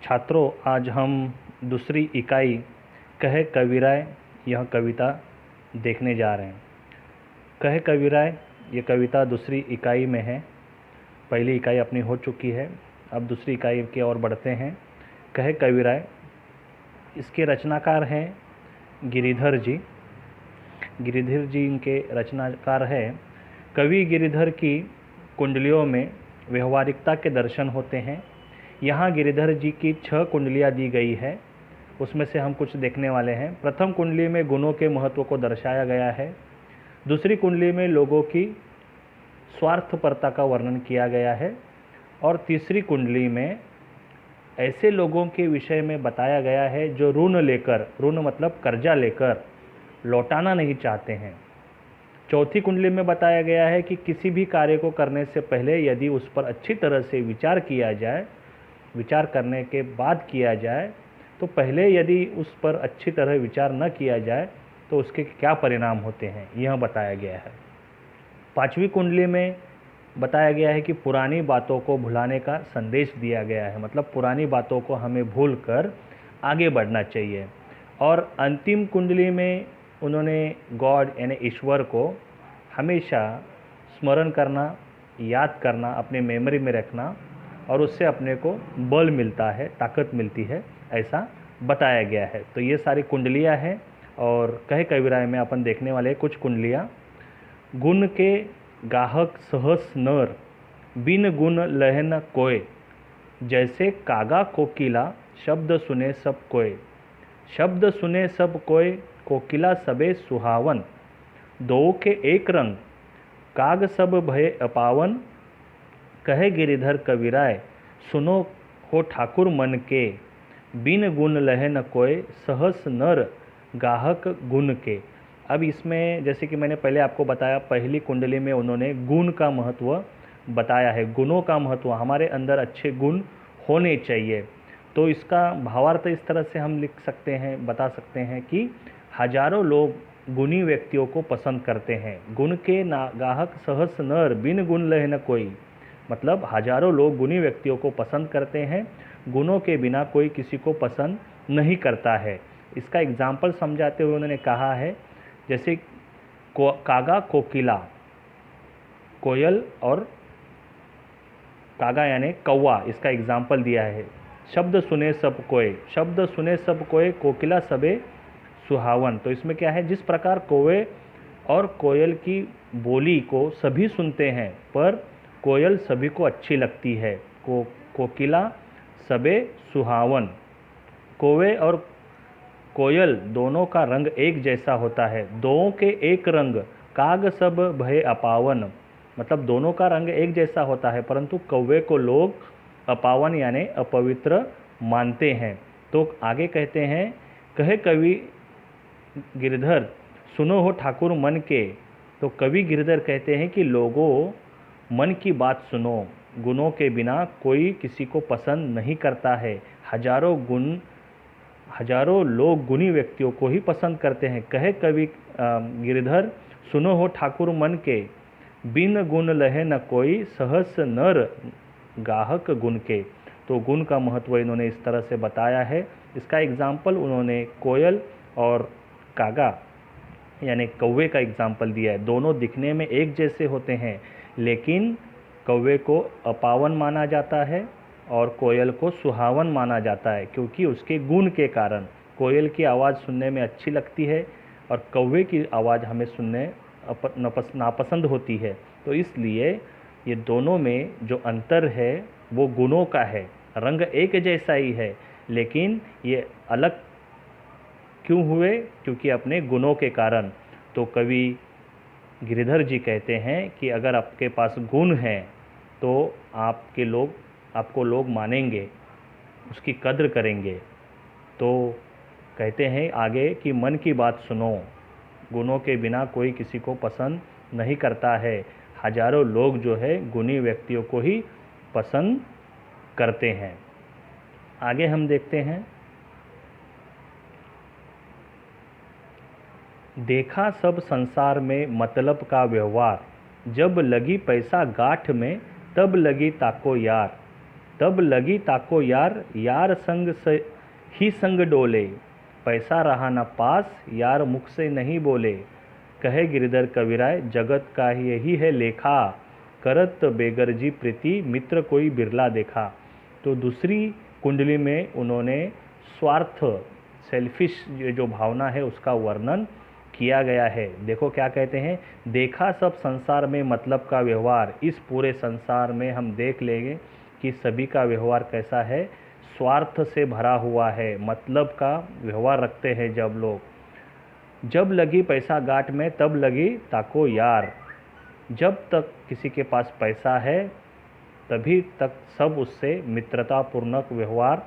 छात्रों, आज हम दूसरी इकाई कहे कविराय यह कविता देखने जा रहे हैं। कहे कविराय ये कविता दूसरी इकाई में है। पहली इकाई अपनी हो चुकी है, अब दूसरी इकाई की ओर बढ़ते हैं। कहे कविराय, इसके रचनाकार हैं गिरिधर जी। गिरिधर जी इनके रचनाकार है। कवि गिरिधर की कुंडलियों में व्यवहारिकता के दर्शन होते हैं। यहाँ गिरिधर जी की 6 कुंडलियाँ दी गई है, उसमें से हम कुछ देखने वाले हैं। प्रथम कुंडली में गुणों के महत्व को दर्शाया गया है। दूसरी कुंडली में लोगों की स्वार्थपरता का वर्णन किया गया है। और तीसरी कुंडली में ऐसे लोगों के विषय में बताया गया है जो ऋण मतलब कर्जा लेकर लौटाना नहीं चाहते हैं। चौथी कुंडली में बताया गया है कि किसी भी कार्य को करने से पहले यदि उस पर अच्छी तरह से विचार किया जाए, विचार करने के बाद किया जाए, तो पहले यदि उस पर अच्छी तरह विचार न किया जाए तो उसके क्या परिणाम होते हैं, यह बताया गया है। पांचवी कुंडली में बताया गया है कि पुरानी बातों को भुलाने का संदेश दिया गया है, मतलब पुरानी बातों को हमें भूल कर आगे बढ़ना चाहिए। और अंतिम कुंडली में उन्होंने गॉड यानी ईश्वर को हमेशा स्मरण करना, याद करना, अपने मेमोरी में रखना और उससे अपने को बल मिलता है, ताकत मिलती है, ऐसा बताया गया है। तो ये सारी कुंडलियाँ हैं और कहे कविराय में अपन देखने वाले कुछ कुंडलियाँ। गुण के गाहक सहस नर, बिन गुण लह न कोय, जैसे कागा कोकिला शब्द सुने सब कोय। शब्द सुने सब कोय, कोकिला सबे सुहावन, दो के एक रंग, काग सब भय अपावन। कहे गिरिधर कविराय, सुनो हो ठाकुर मन के, बिन गुण लह न कोय, सहस नर गाहक गुण के। अब इसमें जैसे कि मैंने पहले आपको बताया, पहली कुंडली में उन्होंने गुण का महत्व बताया है, गुणों का महत्व, हमारे अंदर अच्छे गुण होने चाहिए। तो इसका भावार्थ इस तरह से हम लिख सकते हैं, बता सकते हैं कि हजारों लोग गुणी व्यक्तियों को पसंद करते हैं। गुण के ना गाहक सहस नर, बिन गुण लह न कोई, मतलब हजारों लोग गुणी व्यक्तियों को पसंद करते हैं, गुणों के बिना कोई किसी को पसंद नहीं करता है। इसका एग्जाम्पल समझाते हुए उन्होंने कहा है, जैसे कागा कोकिला, कोयल और कागा यानी कौवा, इसका एग्जाम्पल दिया है। शब्द सुने सब कोय, शब्द सुने सब कोय, कोकिला सबे सुहावन। तो इसमें क्या है, जिस प्रकार कौवे और कोयल की बोली को सभी सुनते हैं, पर कोयल सभी को अच्छी लगती है। कोकिला सबे सुहावन, कौवे और कोयल दोनों का रंग एक जैसा होता है, दोनों के एक रंग, काग सब भय अपावन, मतलब दोनों का रंग एक जैसा होता है, परंतु कौवे को लोग अपावन यानी अपवित्र मानते हैं। तो आगे कहते हैं, कहे कवि गिरधर, सुनो हो ठाकुर मन के। तो कवि गिरधर कहते हैं कि लोगों, मन की बात सुनो, गुणों के बिना कोई किसी को पसंद नहीं करता है। हजारों लोग गुणी व्यक्तियों को ही पसंद करते हैं। कहे कवि गिरधर, सुनो हो ठाकुर मन के, बिन गुण लहे न कोई, सहस नर गाहक गुण के। तो गुण का महत्व इन्होंने इस तरह से बताया है। इसका एग्जाम्पल उन्होंने कोयल और कागा यानी कौवे का एग्जाम्पल दिया है। दोनों दिखने में एक जैसे होते हैं, लेकिन कौवे को अपावन माना जाता है और कोयल को सुहावन माना जाता है, क्योंकि उसके गुण के कारण। कोयल की आवाज़ सुनने में अच्छी लगती है और कौवे की आवाज़ हमें सुनने नापसंद होती है। तो इसलिए ये दोनों में जो अंतर है वो गुणों का है। रंग एक जैसा ही है, लेकिन ये अलग क्यों हुए, क्योंकि अपने गुणों के कारण। तो कवि गिरिधर जी कहते हैं कि अगर आपके पास गुण हैं तो आपको लोग मानेंगे, उसकी कद्र करेंगे। तो कहते हैं आगे कि मन की बात सुनो, गुणों के बिना कोई किसी को पसंद नहीं करता है। हजारों लोग जो है गुणी व्यक्तियों को ही पसंद करते हैं। आगे हम देखते हैं, देखा सब संसार में मतलब का व्यवहार, जब लगी पैसा गांठ में तब लगी ताको यार। तब लगी ताको यार, यार संग से ही संग डोले, पैसा रहा न पास, यार मुख से नहीं बोले। कहे गिरधर कविराय जगत का यही है लेखा, करत बेगरजी प्रीति मित्र कोई बिरला देखा। तो दूसरी कुंडली में उन्होंने स्वार्थ, सेल्फिश जो भावना है उसका वर्णन किया गया है। देखो क्या कहते हैं, देखा सब संसार में मतलब का व्यवहार, इस पूरे संसार में हम देख लेंगे कि सभी का व्यवहार कैसा है, स्वार्थ से भरा हुआ है, मतलब का व्यवहार रखते हैं जब लोग। जब लगी पैसा गांठ में तब लगी ताको यार, जब तक किसी के पास पैसा है तभी तक सब उससे मित्रतापूर्वक व्यवहार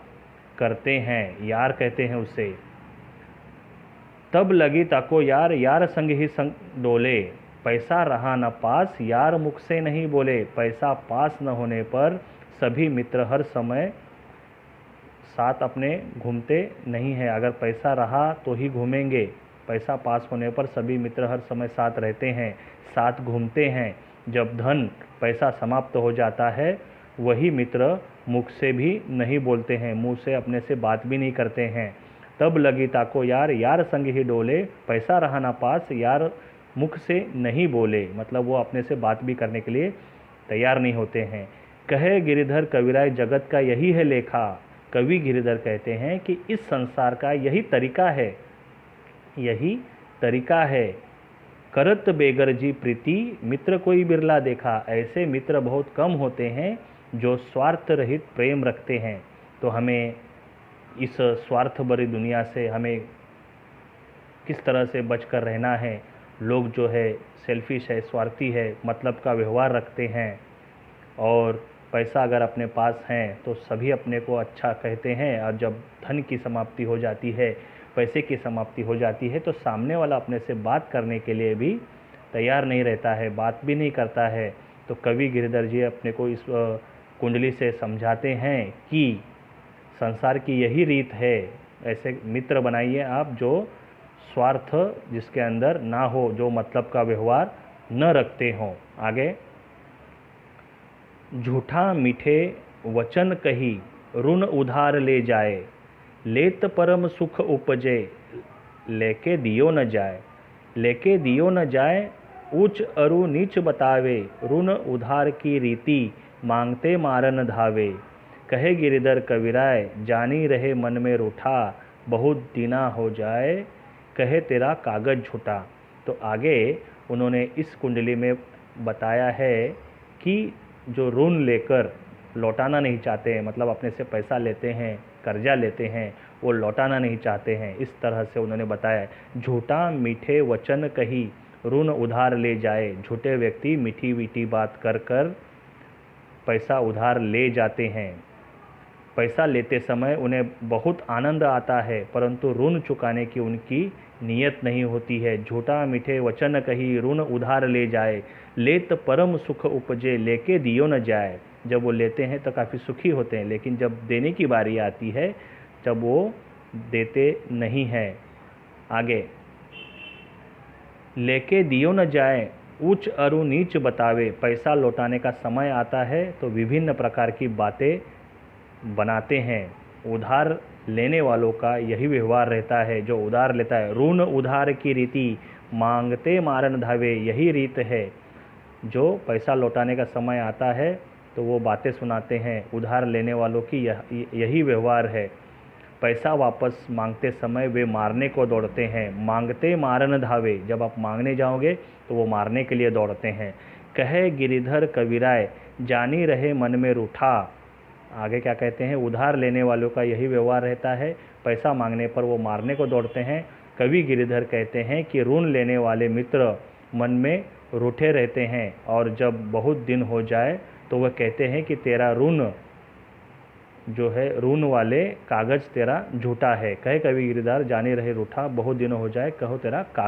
करते हैं, यार कहते हैं उसे। तब लगी ताको यार, यार संग ही संग डोले, पैसा रहा न पास, यार मुख से नहीं बोले। पैसा पास न होने पर सभी मित्र हर समय साथ अपने घूमते नहीं हैं। अगर पैसा रहा तो ही घूमेंगे, पैसा पास होने पर सभी मित्र हर समय साथ रहते हैं, साथ घूमते हैं। जब धन पैसा समाप्त हो जाता है वही मित्र मुख से भी नहीं बोलते हैं, मुंह से अपने से बात भी नहीं करते हैं। तब लगी ताको यार, यार संग ही डोले, पैसा रहा ना पास, यार मुख से नहीं बोले, मतलब वो अपने से बात भी करने के लिए तैयार नहीं होते हैं। कहे गिरिधर कविराय जगत का यही है लेखा, कवि गिरिधर कहते हैं कि इस संसार का यही तरीका है, यही तरीका है। करत बेगरजी प्रीति मित्र कोई बिरला देखा, ऐसे मित्र बहुत कम होते हैं जो स्वार्थ रहित प्रेम रखते हैं। तो हमें इस स्वार्थ भरी दुनिया से हमें किस तरह से बचकर रहना है। लोग जो है सेल्फिश है, स्वार्थी है, मतलब का व्यवहार रखते हैं, और पैसा अगर अपने पास है तो सभी अपने को अच्छा कहते हैं, और जब धन की समाप्ति हो जाती है, पैसे की समाप्ति हो जाती है, तो सामने वाला अपने से बात करने के लिए भी तैयार नहीं रहता है, बात भी नहीं करता है। तो कवि गिरिधर जी अपने को इस कुंडली से समझाते हैं कि संसार की यही रीत है, ऐसे मित्र बनाइए आप जो स्वार्थ जिसके अंदर ना हो, जो मतलब का व्यवहार न रखते हों। आगे, झूठा मीठे वचन कही ऋण उधार ले जाए, लेत परम सुख उपजे लेके दियो न जाए। लेके दियो न जाए उच्च अरु नीच बतावे, ऋण उधार की रीति मांगते मारन धावे। कहे गिरिधर कविराय जानी रहे मन में रूठा, बहुत दिना हो जाए कहे तेरा कागज झूठा। तो आगे उन्होंने इस कुंडली में बताया है कि जो ऋण लेकर लौटाना नहीं चाहते हैं, मतलब अपने से पैसा लेते हैं, कर्जा लेते हैं, वो लौटाना नहीं चाहते हैं, इस तरह से उन्होंने बताया। झूठा मीठे वचन कही ऋण उधार ले जाए, झूठे व्यक्ति मीठी मीठी बात कर कर पैसा उधार ले जाते हैं। पैसा लेते समय उन्हें बहुत आनंद आता है, परंतु ऋण चुकाने की उनकी नीयत नहीं होती है। झूठा मीठे वचन कही ऋण उधार ले जाए, लेत परम सुख उपजे लेके दियो न जाए। जब वो लेते हैं तो काफ़ी सुखी होते हैं, लेकिन जब देने की बारी आती है तब वो देते नहीं हैं। आगे, लेके दियो न जाए उच्च अरु नीच बतावे, पैसा लौटाने का समय आता है तो विभिन्न प्रकार की बातें बनाते हैं। उधार लेने वालों का यही व्यवहार रहता है, जो उधार लेता है। ऋण उधार की रीति मांगते मारन धावे, यही रीत है। जो पैसा लौटाने का समय आता है तो वो बातें सुनाते हैं, उधार लेने वालों की यही व्यवहार है। पैसा वापस मांगते समय वे मारने को दौड़ते हैं। मांगते मारन धावे, जब आप मांगने जाओगे तो वो मारने के लिए दौड़ते हैं। कहे गिरिधर कविराय जानी रहे मन में रूठा। आगे क्या कहते हैं, उधार लेने वालों का यही व्यवहार रहता है, पैसा मांगने पर वो मारने को दौड़ते हैं। कवि गिरिधर कहते हैं कि ऋण लेने वाले मित्र मन में रूठे रहते हैं, और जब बहुत दिन हो जाए तो वह कहते हैं कि तेरा ऋण जो है, ऋण वाले कागज तेरा झूठा है। कहे कवि गिरिधर जाने रहे रूठा, बहुत दिन हो जाए कहो तेरा कागज